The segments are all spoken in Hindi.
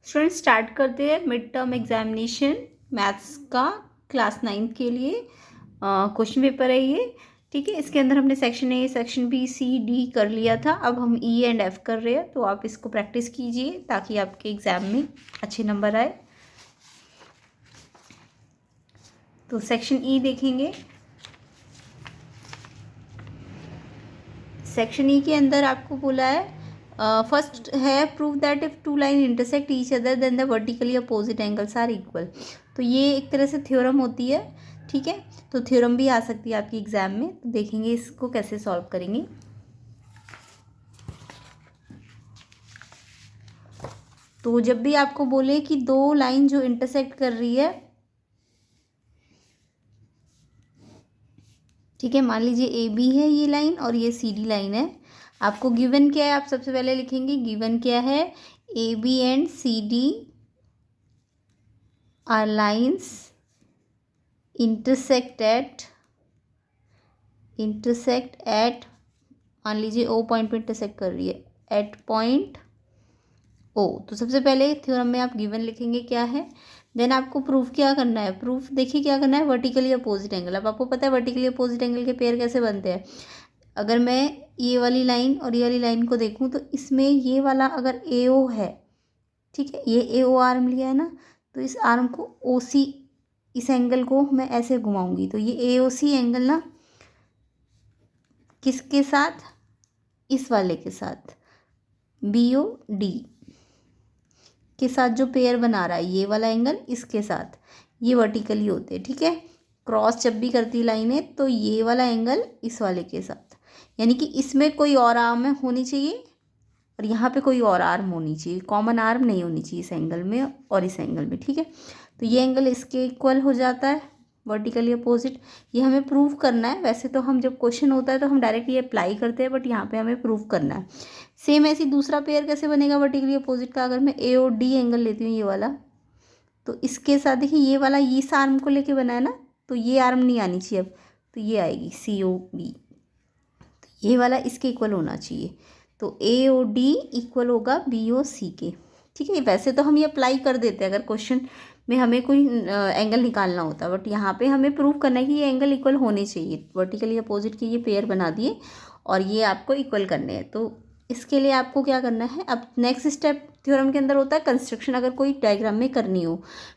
स्टूडेंट स्टार्ट करते हैं मिड टर्म एग्जामिनेशन मैथ्स का क्लास 9th के लिए क्वेश्चन पेपर है ये। ठीक है, इसके अंदर हमने section A, section B, C, D कर लिया था। अब हम ई एंड एफ कर रहे हैं, तो आप इसको प्रैक्टिस कीजिए ताकि आपके एग्जाम में अच्छे नंबर आए। तो सेक्शन ई देखेंगे। सेक्शन ई के अंदर आपको बोला है फर्स्ट है prove that if two line intersect each other then the vertically opposite angles are equal. तो ये एक तरह से थ्योरम होती है। ठीक है, तो थ्योरम भी आ सकती है आपकी एग्जाम में, तो देखेंगे इसको कैसे सॉल्व करेंगे। तो जब भी आपको बोले कि दो लाइन जो इंटरसेक्ट कर रही है, ठीक है, मान लीजिए ए बी है ये लाइन और ये सी डी लाइन है। आपको गिवन क्या है, आप सबसे पहले लिखेंगे गिवन क्या है, A B and C D are lines intersect at मान लीजिए ओ पॉइंट पे इंटरसेक्ट कर रही है, एट पॉइंट ओ। तो सबसे पहले थ्योरम में आप गिवन लिखेंगे क्या है, देन आपको प्रूफ क्या करना है। प्रूफ देखिए क्या करना है, वर्टिकली अपोजिट एंगल। अब आपको पता है वर्टिकली अपोजिट एंगल के पेयर कैसे बनते हैं। अगर मैं ये वाली लाइन और ये वाली लाइन को देखूं तो इसमें ये वाला अगर ए ओ है, ठीक है, ये ए ओ आर्म लिया है ना, तो इस आर्म को ओ सी, इस एंगल को मैं ऐसे घुमाऊंगी तो ये ए ओ सी एंगल ना किसके साथ, इस वाले के साथ, बी ओ डी के साथ जो पेयर बना रहा है ये वाला एंगल इसके साथ, ये वर्टिकली होते हैं। ठीक है, क्रॉस जब भी करती लाइन है तो ये वाला एंगल इस वाले के साथ, यानी कि इसमें कोई और आर्म होनी चाहिए और यहाँ पे कोई और आर्म होनी चाहिए, कॉमन आर्म नहीं होनी चाहिए इस एंगल में और इस एंगल में। ठीक है, तो ये एंगल इसके इक्वल हो जाता है, वर्टिकली अपोजिट। ये हमें प्रूव करना है। वैसे तो हम जब क्वेश्चन होता है तो हम डायरेक्ट ये अप्लाई करते हैं, बट यहाँ पे हमें प्रूव करना है। सेम ऐसी दूसरा पेयर कैसे बनेगा वर्टिकली अपोजिट का, अगर मैं ए और डी एंगल लेती हूँ ये वाला, तो इसके साथ देखिए ये वाला इस आर्म को लेके बना है ना, तो ये आर्म नहीं आनी चाहिए अब, तो ये आएगी सी ओ बी, तो ये वाला इसके इक्वल होना चाहिए। तो ए ओ डी इक्वल होगा बी ओ सी के। ठीक है, वैसे तो हम ये अप्लाई कर देते हैं अगर क्वेश्चन में हमें कोई एंगल निकालना होता है, बट यहाँ पे हमें प्रूव करना है कि ये एंगल इक्वल होने चाहिए। वर्टिकली अपोजिट के ये पेयर बना दिए और ये आपको इक्वल करने हैं। तो इसके लिए आपको क्या करना है, अब नेक्स्ट स्टेप थ्योरम के अंदर होता है कंस्ट्रक्शन, अगर कोई डायग्राम में करनी हो,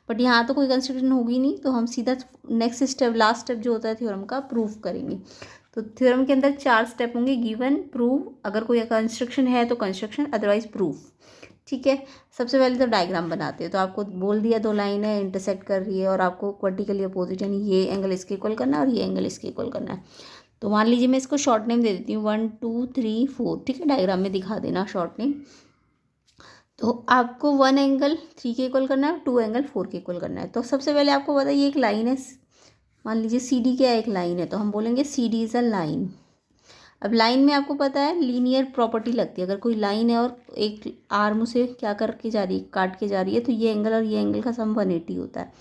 बट यहाँ तो कोई कंस्ट्रक्शन होगी नहीं, तो हम सीधा नेक्स्ट स्टेप, लास्ट स्टेप जो होता है थ्योरम का, प्रूफ करेंगे। तो थ्योरम के अंदर 4 स्टेप होंगे, गिवन, प्रूव, अगर कोई कंस्ट्रक्शन है तो कंस्ट्रक्शन, अदरवाइज प्रूफ। ठीक है, सबसे पहले तो डायग्राम बनाते हैं। तो आपको बोल दिया दो लाइन है इंटरसेक्ट कर रही है और आपको वर्टिकली अपोजिट, यानी ये एंगल इसके इक्वल करना है और ये एंगल इसके इक्वल करना है। तो मान लीजिए मैं इसको शॉर्ट नेम दे देती हूँ 1 2 3 4। ठीक है, डायग्राम में दिखा देना शॉर्ट नेम। तो आपको 1 एंगल 3 के इक्वल करना है, 2 एंगल 4 के इक्वल करना है। तो सबसे पहले आपको पता है ये एक लाइन है, मान लीजिए सी डी क्या एक लाइन है, तो हम बोलेंगे C D is a line. अब लाइन में आपको पता है लीनियर प्रॉपर्टी लगती है, अगर कोई लाइन है और एक आर्म उसे क्या करके जा रही है, काट के जा रही है, तो ये एंगल और ये एंगल का सम 180 होता है।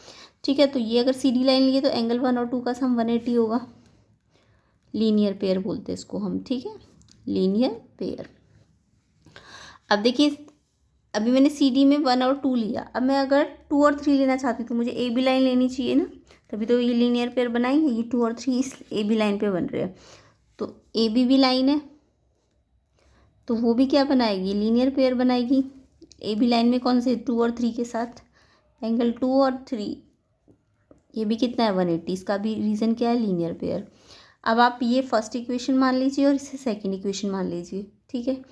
ठीक है, तो ये अगर सी डी लाइन लिए तो एंगल 1 और 2 का सम 180 होगा। लीनियर पेयर बोलते हैं इसको हम। ठीक है, लीनियर पेयर। अब देखिए अभी मैंने सी डी में 1 और 2 लिया, अब मैं अगर 2 और 3 लेना चाहती तो मुझे ए बी लाइन लेनी चाहिए ना, तभी तो ये लीनियर पेयर बनाएंगे। ये 2 और 3 इस ए बी लाइन पे बन रहे हैं, तो ए बी भी लाइन है तो वो भी क्या बनाएगी, लीनियर पेयर बनाएगी। ए बी लाइन में कौन से 2 और 3 के साथ एंगल 2 और 3, ये भी कितना है 180, इसका भी रीज़न क्या है, लीनियर पेयर। अब आप ये फर्स्ट इक्वेशन मान लीजिए और इसे सेकंड इक्वेशन मान लीजिए। ठीक है,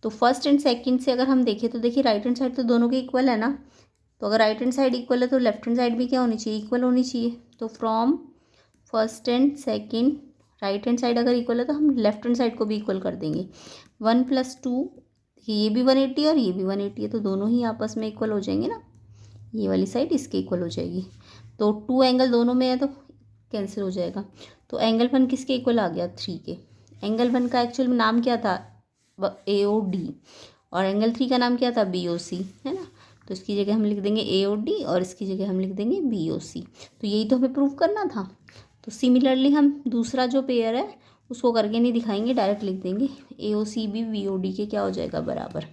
तो फर्स्ट एंड सेकंड से अगर हम देखें तो देखिए राइट हैंड साइड तो दोनों के इक्वल है ना, तो अगर राइट हैंड साइड इक्वल है तो लेफ्ट हैंड साइड भी क्या होनी चाहिए, इक्वल होनी चाहिए। तो from first and second, right hand side अगर इक्वल है तो हम लेफ्ट हैंड साइड को भी इक्वल कर देंगे। 1 + 2, ये भी 180 और ये भी 180 है, तो दोनों ही आपस में इक्वल हो जाएंगे ना, ये वाली साइड इसके इक्वल हो जाएगी। तो 2 एंगल दोनों में है तो कैंसिल हो जाएगा। तो एंगल 1 किसके इक्वल आ गया, 3 के। एंगल 1 का एक्चुअल में नाम क्या था, ए ओ डी, और एंगल 3 का नाम क्या था, बी ओ सी, है ना। तो इसकी जगह हम लिख देंगे ए ओ डी और इसकी जगह हम लिख देंगे बी ओ सी। तो यही तो हमें प्रूव करना था। तो सिमिलरली हम दूसरा जो पेयर है उसको करके नहीं दिखाएंगे, डायरेक्ट लिख देंगे ए ओ सी भी बी ओ डी के क्या हो जाएगा, बराबर।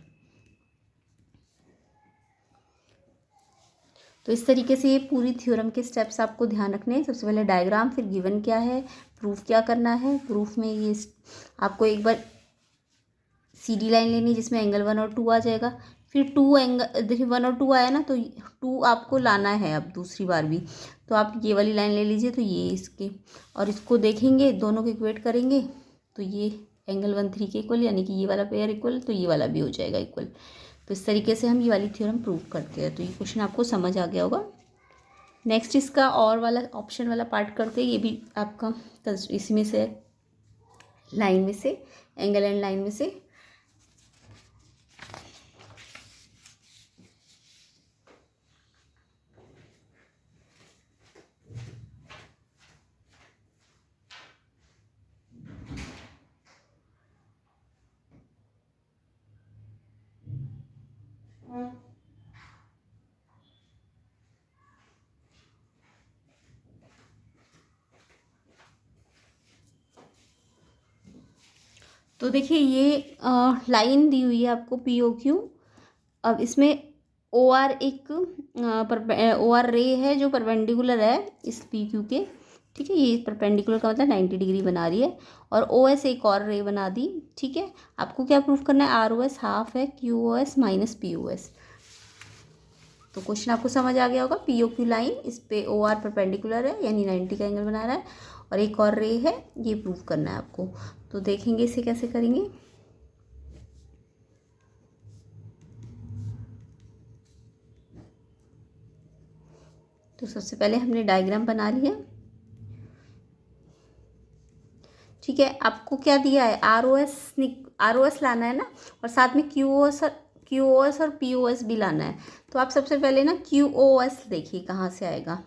तो इस तरीके से ये पूरी थ्योरम के स्टेप्स आपको ध्यान रखने हैं। सबसे पहले डायग्राम, फिर गिवन क्या है, प्रूफ क्या करना है। प्रूफ में ये आपको एक बार सीधी लाइन लेनी जिसमें एंगल 1 और 2 आ जाएगा। फिर 2 एंगल, देखिए 1 और 2 आया ना, तो 2 आपको लाना है अब दूसरी बार भी। तो आप ये वाली लाइन ले लीजिए, तो ये इसके, और इसको देखेंगे, दोनों को इक्वेट करेंगे तो ये एंगल 1 3 के इक्वल, यानी कि ये वाला पेयर इक्वल, तो ये वाला भी हो जाएगा इक्वल। तो इस तरीके से हम ये वाली थ्योरम प्रूव करते हैं। तो ये क्वेश्चन आपको समझ आ गया होगा। नेक्स्ट इसका और वाला ऑप्शन वाला पार्ट करते हैं। ये भी आपका इसमें से, लाइन में से, एंगल एंड लाइन में से। तो देखिए ये लाइन दी हुई है आपको पी ओ क्यू। अब इसमें ओ आर एक ओ आर रे है जो परपेंडिकुलर है इस पी क्यू के, ठीक है। ये परपेंडिकुलर का मतलब 90 डिग्री बना रही है। और ओ एस एक और रे बना दी, ठीक है। आपको क्या प्रूफ करना है, आर ओ एस हाफ है Q O S minus P O S. तो क्वेश्चन आपको समझ आ गया होगा। पी ओ क्यू लाइन, इस पे ओ आर परपेंडिकुलर है यानी 90 का एंगल बना रहा है, और एक और रे है, ये प्रूफ करना है आपको। तो देखेंगे इसे कैसे करेंगे। तो सबसे पहले हमने डायग्राम बना लिया, ठीक है। आपको क्या दिया है, आर ओ एस लाना है ना, और साथ में क्यू ओ एस और पी ओ एस भी लाना है। तो आप सबसे पहले ना क्यू ओ एस देखिए कहाँ से आएगा।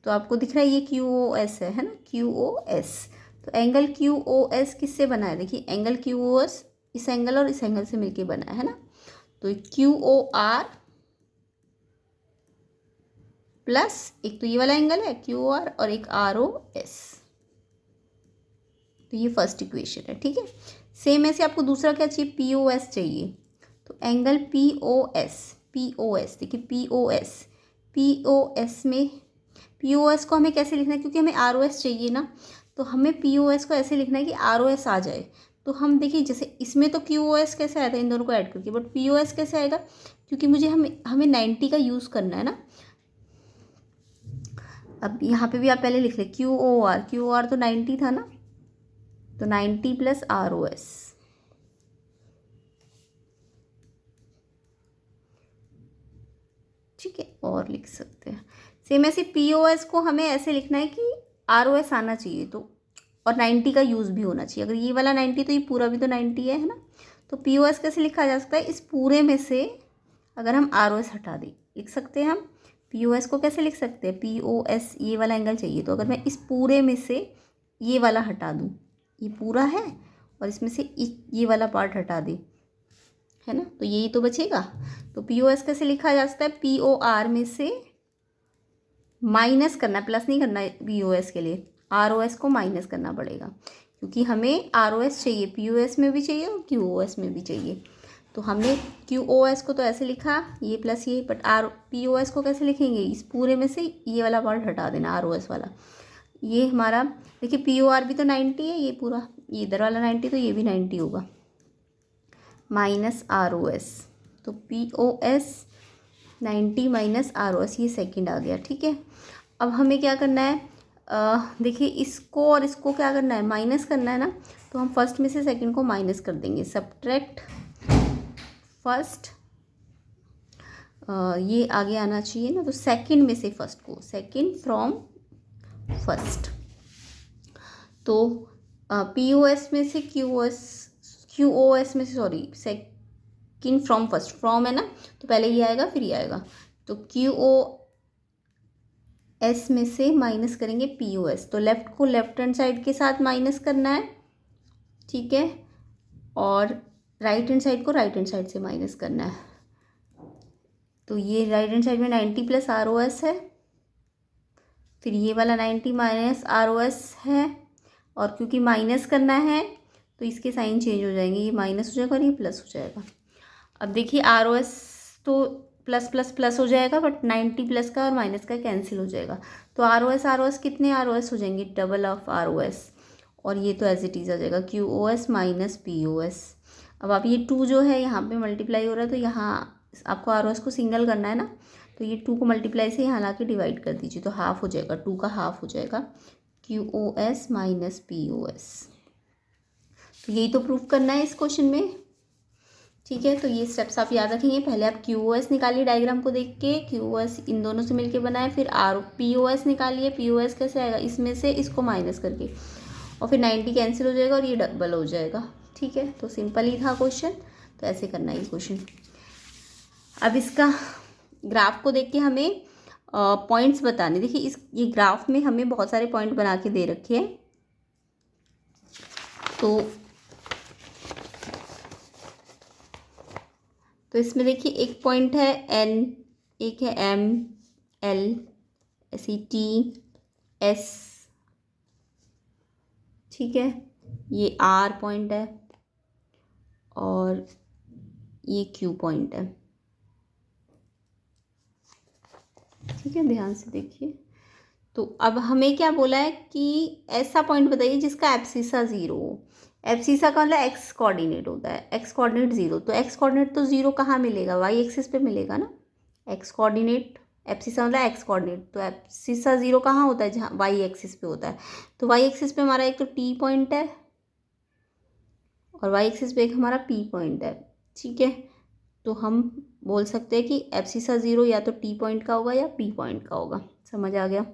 तो आपको दिख रहा है ये क्यू ओ एस है ना, क्यू ओ एस। तो एंगल क्यू ओ एस किससे बना है, देखिए एंगल क्यू ओ एस इस एंगल और इस एंगल से मिलके बना है ना। तो क्यू ओ आर प्लस एक तो ये वाला एंगल है क्यू ओ आर, और एक आर ओ एस। तो ये फर्स्ट इक्वेशन है, ठीक है। सेम ऐसे आपको दूसरा क्या चाहिए, पी ओ एस चाहिए। तो एंगल पी ओ एस देखिए, पी ओ एस में, पी ओ एस को हमें कैसे लिखना है, क्योंकि हमें आर ओ एस चाहिए ना, तो हमें पी ओ एस को ऐसे लिखना है कि आर ओ एस आ जाए। तो हम देखिए जैसे इसमें तो क्यू ओ एस कैसे आया था इन दोनों को ऐड करके, बट पी ओ एस कैसे आएगा, क्योंकि मुझे हमें 90 का यूज़ करना है ना। अब यहाँ पे भी आप पहले लिख ले क्यू ओ आर तो 90 था ना, तो 90 प्लस आर ओ एस, ठीक है। और लिख सकते हैं सेम ऐसे पी ओ एस को हमें ऐसे लिखना है कि आर ओ एस आना चाहिए, तो और 90 का यूज़ भी होना चाहिए। अगर ये वाला 90 तो ये पूरा भी तो 90 है ना। तो पी ओ एस कैसे लिखा जा सकता है, इस पूरे में से अगर हम आर ओ एस हटा दें, लिख सकते हैं हम पी ओ एस को कैसे लिख सकते हैं, पी ओ एस ये वाला एंगल चाहिए, तो अगर मैं इस पूरे में से ये वाला हटा दूँ, ये पूरा है, और इसमें से ये वाला पार्ट हटा दें, है ना, तो यही तो बचेगा। तो पी ओ एस कैसे लिखा जा सकता है, पी ओ आर में से माइनस करना है, प्लस नहीं करना है पी ओ एस के लिए, आर ओ एस को माइनस करना पड़ेगा, क्योंकि हमें आर ओ एस चाहिए, पी ओ एस में भी चाहिए और क्यू ओ एस में भी चाहिए। तो हमने क्यू ओ एस को तो ऐसे लिखा ये प्लस ये, but R P O S को कैसे लिखेंगे, इस पूरे में से ये वाला पार्ट हटा देना आर ओ एस वाला। ये हमारा देखिए पी ओ आर भी तो 90 है, ये पूरा ये इधर वाला 90, तो ये भी 90 होगा, माइनस आर ओ एस। तो P O S 90 minus R O S, ये सेकेंड आ गया, ठीक है। अब हमें क्या करना है, देखिए इसको और इसको क्या करना है, माइनस करना है ना। तो हम फर्स्ट में से सेकंड को माइनस कर देंगे, सब्ट्रैक्ट फर्स्ट, ये आगे आना चाहिए ना, तो सेकंड में से फर्स्ट को, सेकंड फ्रॉम फर्स्ट। तो पी ओ एस में से क्यू ओ एस में से, sorry, second from first, from है ना, तो पहले ये आएगा फिर ये आएगा। तो क्यू ओ एस में से माइनस करेंगे पी ओ एस, तो लेफ्ट को लेफ्ट हैंड साइड के साथ माइनस करना है, ठीक है, और राइट हैंड साइड को राइट हैंड साइड से माइनस करना है। तो ये राइट हैंड साइड में 90 प्लस आर ओ एस है, फिर ये वाला 90 माइनस आर ओ एस है, और क्योंकि माइनस करना है तो इसके साइन चेंज हो जाएंगे, ये माइनस हो जाएगा और ये प्लस हो जाएगा। अब देखिए आर ओ एस तो प्लस प्लस प्लस हो जाएगा, बट 90 प्लस का और माइनस का कैंसिल हो जाएगा। तो आर ओ एस कितने आर ओ एस हो जाएंगे, double of R O S, और ये तो एज इट इज़ आ जाएगा Q O S minus P O S. अब आप ये 2 जो है यहाँ पे मल्टीप्लाई हो रहा है, तो यहाँ आपको आर ओ एस को सिंगल करना है ना, तो ये 2 को मल्टीप्लाई से यहाँ ला के डिवाइड कर दीजिए, तो हाफ हो जाएगा, 2 का हाफ हो जाएगा Q O S minus P O S. तो यही तो प्रूफ करना है इस क्वेश्चन में, ठीक है। तो ये स्टेप्स आप याद रखेंगे। पहले आप क्यू ओ एस निकालिए डायग्राम को देख के, क्यू ओ एस इन दोनों से मिलके बनाए, फिर आर पी ओ एस निकालिए, पी ओ एस कैसे आएगा, इसमें से इसको माइनस करके, और फिर 90 कैंसिल हो जाएगा और ये डबल हो जाएगा, ठीक है। तो सिंपल ही था क्वेश्चन, तो ऐसे करना है ये क्वेश्चन। अब इसका ग्राफ को देख के हमें पॉइंट्स बताने, देखिए इस ये ग्राफ में हमें बहुत सारे पॉइंट बना के दे रखे हैं। तो इसमें देखिए एक पॉइंट है एन, एक है एम, एल, ऐसी टी, एस, ठीक है, ये आर पॉइंट है और ये क्यू पॉइंट है, ठीक है, ध्यान से देखिए। तो अब हमें क्या बोला है कि ऐसा पॉइंट बताइए जिसका एब्सिसा 0 हो। एब्सिसा का मतलब एक्स कोऑर्डिनेट होता है, एक्स कोऑर्डिनेट 0, तो एक्स कोऑर्डिनेट तो 0 कहाँ मिलेगा, वाई एक्सिस पे मिलेगा ना। एक्स कोऑर्डिनेट, एब्सिसा मतलब एक्स कोऑर्डिनेट, तो एब्सिसा 0 कहाँ होता है, जहाँ वाई एक्सिस पे होता है। तो वाई एक्सिस पे हमारा एक तो टी पॉइंट है और वाई एक्सिस पे एक हमारा पी पॉइंट है, ठीक है। तो हम बोल सकते हैं कि एब्सिसा 0 या तो टी पॉइंट का होगा या पी पॉइंट का होगा, समझ आ गया।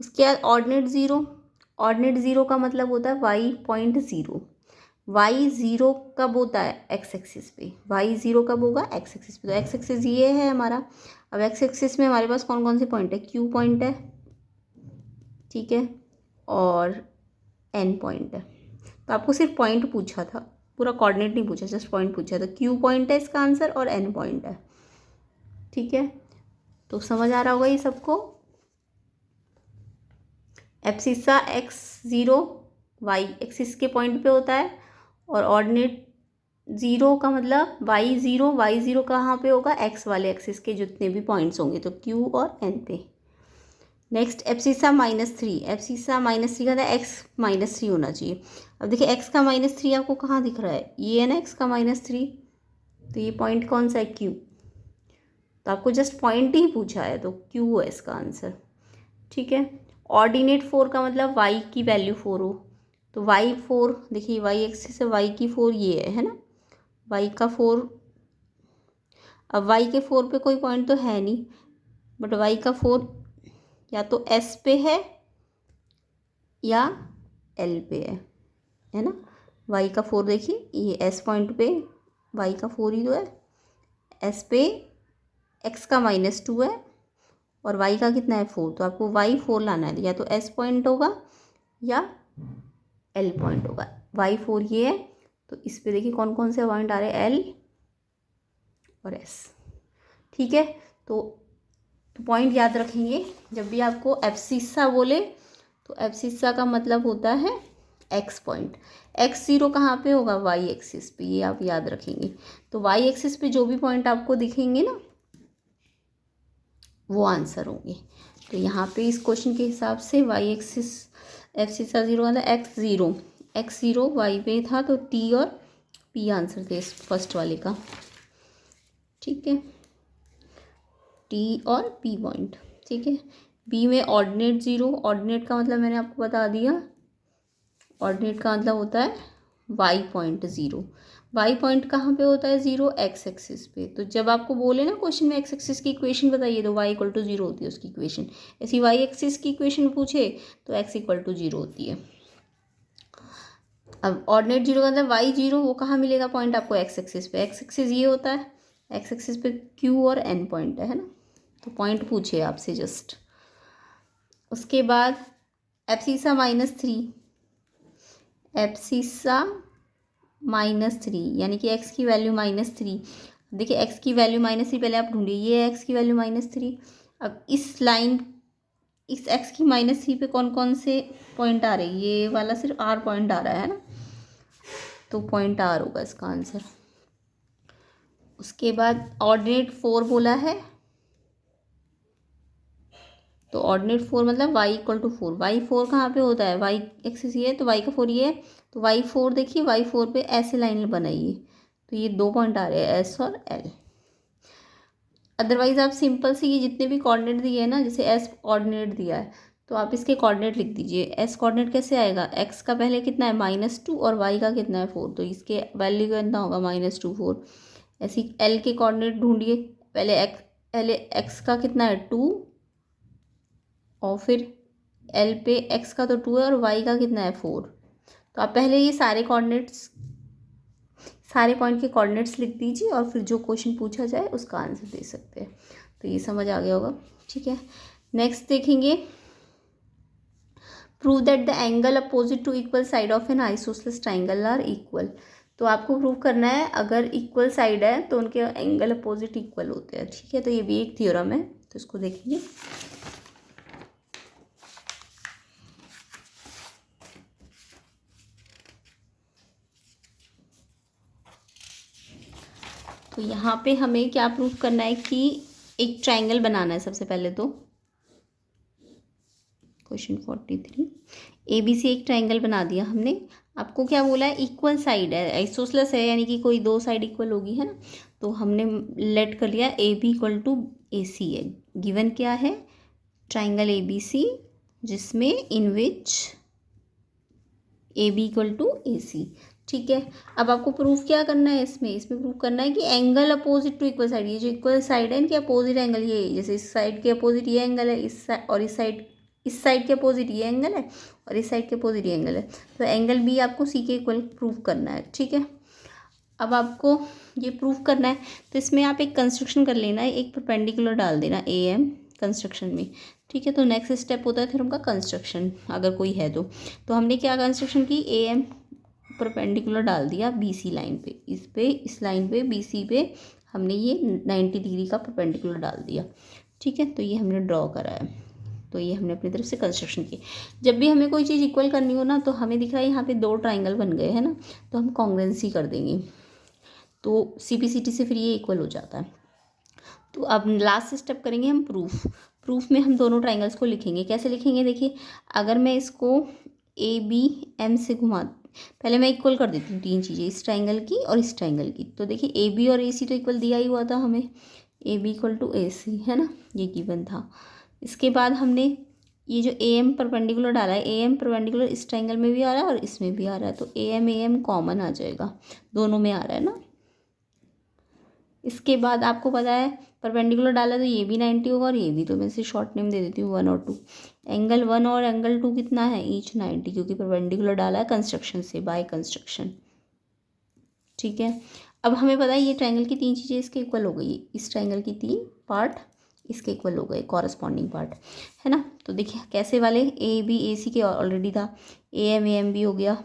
उसके बाद ऑर्डिनेट 0, ऑर्डिनेट 0 का मतलब होता है वाई पॉइंट 0। वाई 0 कब होता है, एक्स एक्सिस पे, वाई 0 कब होगा, एक्स एक्सिस पे। तो एक्स एक्सिस ये है हमारा। अब एक्स एक्सिस में हमारे पास कौन कौन से पॉइंट है, क्यू पॉइंट है, ठीक है, और एन पॉइंट है। तो आपको सिर्फ पॉइंट पूछा था, पूरा कोऑर्डिनेट नहीं पूछा, जस्ट पॉइंट पूछा। तो क्यू पॉइंट है इसका आंसर और एन पॉइंट है, ठीक है। तो समझ आ रहा होगा ये सबको। एब्सिसा एक्स 0 वाई एक्सिस के पॉइंट पे होता है, और ऑर्डिनेट 0 का मतलब वाई 0 कहाँ पे होगा, एक्स वाले एक्सिस के जितने भी पॉइंट्स होंगे, तो क्यू और एन पे। नेक्स्ट एब्सिसा -3, एब्सिसा -3 का था एक्स -3 होना चाहिए। अब देखिए एक्स का -3 आपको कहाँ दिख रहा है, ये है ना एक्स का -3, तो ये पॉइंट कौन सा है, क्यू। तो आपको जस्ट पॉइंट ही पूछा है, तो क्यू है इसका आंसर, ठीक है। ऑर्डिनेट 4 का मतलब वाई की वैल्यू 4 हो, तो वाई 4, देखिए वाई एक्सिस से वाई की 4 ये है ना, वाई का 4। अब वाई के 4 पे कोई पॉइंट तो है नहीं, बट वाई का 4 या तो एस पे है या एल पे है ना। वाई का 4 देखिए ये एस पॉइंट पे वाई का 4 ही तो है, एस पे एक्स का -2 है और वाई का कितना है 4, तो आपको वाई 4 लाना है, या तो एस पॉइंट होगा या एल पॉइंट होगा। वाई 4 ये है, तो इस पे देखिए कौन कौन से पॉइंट आ रहे हैं, एल और एस, ठीक है। तो पॉइंट याद रखेंगे, जब भी आपको एब्सिसा बोले तो एब्सिसा का मतलब होता है एक्स पॉइंट। एक्स 0 कहाँ पे होगा, वाई एक्सिस पे, ये आप याद रखेंगे। तो वाई एक्सिस पे जो भी पॉइंट आपको दिखेंगे ना वो आंसर होंगे। तो यहाँ पे इस क्वेश्चन के हिसाब से वाई एक्सिस एब्सिसा 0 वाला एक्स 0 वाई पे था, तो टी और पी आंसर थे इस फर्स्ट वाले का, ठीक है, टी और पी पॉइंट, ठीक है। बी में ऑर्डिनेट 0, ऑर्डिनेट का मतलब मैंने आपको बता दिया, ऑर्डिनेट का मतलब होता है वाई पॉइंट 0। वाई पॉइंट कहाँ पे होता है 0, एक्स एक्सिस पे। तो जब आपको बोले ना क्वेश्चन में एक्स एक्सिस की इक्वेशन बताइए, तो वाई इक्वल टू 0 होती है उसकी इक्वेशन। ऐसी वाई एक्सिस की इक्वेशन पूछे तो एक्स इक्वल टू 0 होती है। अब ऑर्डिनेट 0 का मतलब वाई 0 वो कहाँ मिलेगा पॉइंट आपको, एक्स एक्सिस पे। एक्स एक्सिस ये होता है, एक्स एक्सिस पे क्यू और एन पॉइंट है ना, तो पॉइंट पूछे आपसे जस्ट। उसके बाद एब्सिसा -3, एब्सिसा -3 यानी कि एक्स की वैल्यू -3। देखिए एक्स की वैल्यू -3 पहले आप ढूंढिए, ये है एक्स की वैल्यू -3। अब इस लाइन इस एक्स की -3 पे कौन कौन से पॉइंट आ रहे हैं, ये वाला सिर्फ आर पॉइंट आ रहा है ना, तो पॉइंट आर होगा इसका आंसर। उसके बाद ऑर्डिनेट 4 बोला है, तो ऑर्डिनेट 4 मतलब y इक्वल टू 4। वाई 4 कहाँ पे होता है, y एक्सिस ये है तो y का 4 ये है, तो y4 देखिए, y4 पे ऐसे लाइन बनाइए, तो ये 2 पॉइंट आ रहे हैं s और l। अदरवाइज आप सिंपल से ये जितने भी कोऑर्डिनेट दिए हैं ना, जैसे s कोऑर्डिनेट दिया है तो आप इसके कोऑर्डिनेट लिख दीजिए। s कोऑर्डिनेट कैसे आएगा, x का पहले कितना है -2 और y का कितना है 4, तो इसके वैल्यू कितना होगा -2 4। ऐसे l के कोऑर्डिनेट ढूंढिए, पहले x का कितना है 2 और फिर l पे x का तो 2 है और y का कितना है 4। तो आप पहले ये सारे कोऑर्डिनेट्स, सारे पॉइंट के कोऑर्डिनेट्स लिख दीजिए और फिर जो क्वेश्चन पूछा जाए उसका आंसर दे सकते हैं। तो ये समझ आ गया होगा, ठीक है। नेक्स्ट देखेंगे, prove that the angle opposite to equal side of an isosceles triangle are equal. तो आपको प्रूव करना है अगर इक्वल साइड है तो उनके एंगल अपोजिट इक्वल होते हैं, ठीक है। तो ये भी एक थ्योरम है, तो इसको देखेंगे। तो यहाँ पे हमें क्या प्रूफ करना है कि एक ट्राइंगल बनाना है। सबसे पहले तो क्वेश्चन 43, ABC एक ट्राइंगल बना दिया हमने। आपको क्या बोला है, इक्वल साइड है, आइसोसेलेस है, यानी कि कोई 2 साइड इक्वल होगी, है ना। तो हमने लेट कर लिया AB इक्वल टू AC है। गिवन क्या है, ट्राइंगल ABC जिसमें इन विच AB इक्वल टू AC, ठीक है। अब आपको प्रूफ क्या करना है, इसमें प्रूफ करना है कि angle opposite to equal side, ये जो इक्वल साइड है इनके अपोजिट एंगल ये, जैसे इस साइड के अपोजिट ये एंगल है, इस साइड के अपोजिट ये एंगल है और इस साइड के अपोजिट ये एंगल है। तो एंगल भी आपको C के इक्वल प्रूफ करना है, ठीक है। अब आपको ये प्रूफ करना है तो इसमें आप एक कंस्ट्रक्शन कर लेना है, एक परपेंडिकुलर डाल देना AM कंस्ट्रक्शन में, ठीक है। तो नेक्स्ट स्टेप होता है थ्योरम का कंस्ट्रक्शन, अगर कोई है तो हमने क्या कंस्ट्रक्शन की, AM परपेंडिकुलर डाल दिया BC लाइन पे, इस लाइन पे BC पे हमने ये 90 डिग्री का परपेंडिकुलर डाल दिया, ठीक है। तो ये हमने ड्रॉ करा है, तो ये हमने अपनी तरफ से कंस्ट्रक्शन की। जब भी हमें कोई चीज़ इक्वल करनी हो ना, तो हमें दिख रहा है यहाँ पे 2 ट्राइंगल बन गए हैं ना, तो हम कॉन्ग्रुएंसी कर देंगे, तो CPCT से फिर ये इक्वल हो जाता है। तो अब लास्ट स्टेप करेंगे हम प्रूफ में हम दोनों ट्राइंगल्स को लिखेंगे। कैसे लिखेंगे, देखिए अगर मैं इसको ABM से घुमा, पहले मैं इक्वल कर देती हूँ 3 चीज़ें, इस ट्राइंगल की और इस ट्राइंगल की। तो देखिए AB और AC तो इक्वल दिया ही हुआ था हमें, AB इक्वल टू AC, है ना, ये गिवन था। इसके बाद हमने ये जो AM परपेंडिकुलर डाला है, AM परपेंडिकुलर इस ट्राइंगल में भी आ रहा है और इसमें भी आ रहा है, तो AM कॉमन आ जाएगा, दोनों में आ रहा है ना। इसके बाद आपको पता है परपेंडिकुलर डाला तो ये भी 90 होगा और ये भी, तो मैं इसे शॉर्ट नेम दे देती हूँ 1 और 2। एंगल 1 और एंगल 2 कितना है, ईच 90, क्योंकि परपेंडिकुलर डाला है कंस्ट्रक्शन से, बाय कंस्ट्रक्शन, ठीक है। अब हमें पता है ये ट्राइंगल की 3 चीज़ें इसके इक्वल हो गई, इस ट्राइंगल की 3 पार्ट इसके इक्वल हो गए, कॉरस्पॉन्डिंग पार्ट, है ना। तो देखिए कैसे वाले, AB AC के ऑलरेडी था, AM भी हो गया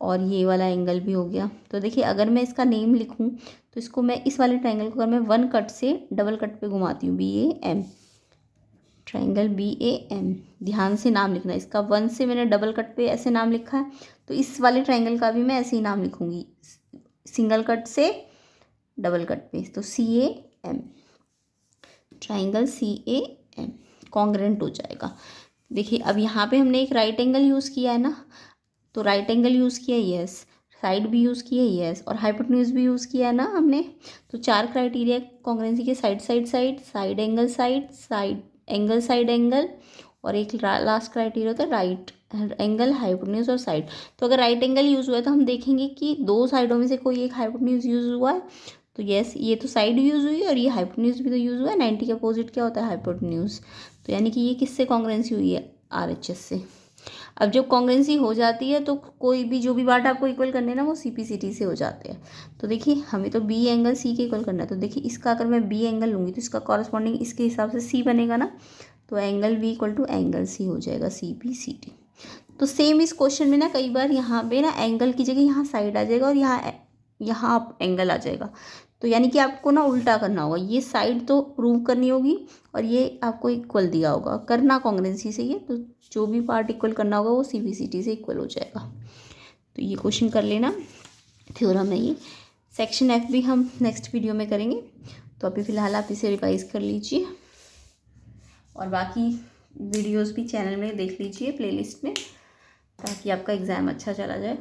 और ये वाला एंगल भी हो गया। तो देखिए अगर मैं इसका नेम लिखूं तो इसको मैं, इस वाले ट्राइंगल को अगर मैं 1 कट से डबल कट पे घुमाती हूँ, BAM, ट्राइंगल BAM, ध्यान से नाम लिखना, इसका 1 से मैंने डबल कट पे ऐसे नाम लिखा है, तो इस वाले ट्राइंगल का भी मैं ऐसे ही नाम लिखूँगी, सिंगल कट से डबल कट पे, तो CAM, ट्राइंगल CAM कॉन्ग्रुएंट हो जाएगा। देखिए अब यहाँ पे हमने एक राइट एंगल यूज़ किया है ना, तो राइट एंगल यूज़ किया यस, साइड भी यूज़ किया यस, और हाइपोटेन्यूज भी यूज़ किया है ना हमने। तो 4 क्राइटेरिया कॉन्ग्रुएंसी के, साइड एंगल साइड एंगल, और एक लास्ट क्राइटेरिया होता है राइट एंगल, हाइपोटेन्यूज और साइड। तो अगर राइट एंगल यूज़ हुआ है तो हम देखेंगे कि 2 साइडों में से कोई एक हाइपोटेन्यूज यूज़ हुआ है, तो यस ये तो साइड यूज़ हुई है और ये हाइपोटेन्यूज भी तो यूज़ हुआ है। 90 के अपोजिट क्या होता है, हाइपोटेन्यूज, तो यानी कि ये किससे कॉन्ग्रुएंसी हुई है, RHS से। अब जब कॉन्ग्रुएंसी हो जाती है तो कोई भी, जो भी पार्ट आपको इक्वल करने हैं ना, वो CPCT से हो जाते हैं। तो देखिए हमें तो B एंगल C के इक्वल करना है, तो देखिए इसका अगर मैं B एंगल लूँगी तो इसका कॉरस्पॉन्डिंग इसके हिसाब से C बनेगा ना, तो angle B equal to angle C हो जाएगा, CPCT। तो सेम इस क्वेश्चन में ना कई बार यहाँ पे ना एंगल की जगह यहाँ साइड आ जाएगा और यहाँ एंगल आ जाएगा, तो यानी कि आपको ना उल्टा करना होगा, ये साइड तो प्रूव करनी होगी और ये आपको इक्वल दिया होगा, करना कॉन्ग्रुएंसी से ये, तो जो भी पार्ट इक्वल करना होगा वो CPCT से इक्वल हो जाएगा। तो ये क्वेश्चन कर लेना, थ्योरम है ये। सेक्शन एफ भी हम नेक्स्ट वीडियो में करेंगे। तो अभी फ़िलहाल आप इसे रिवाइज़ कर लीजिए और बाकी वीडियोस भी चैनल में देख लीजिए प्लेलिस्ट में, ताकि आपका एग्ज़ाम अच्छा चला जाए।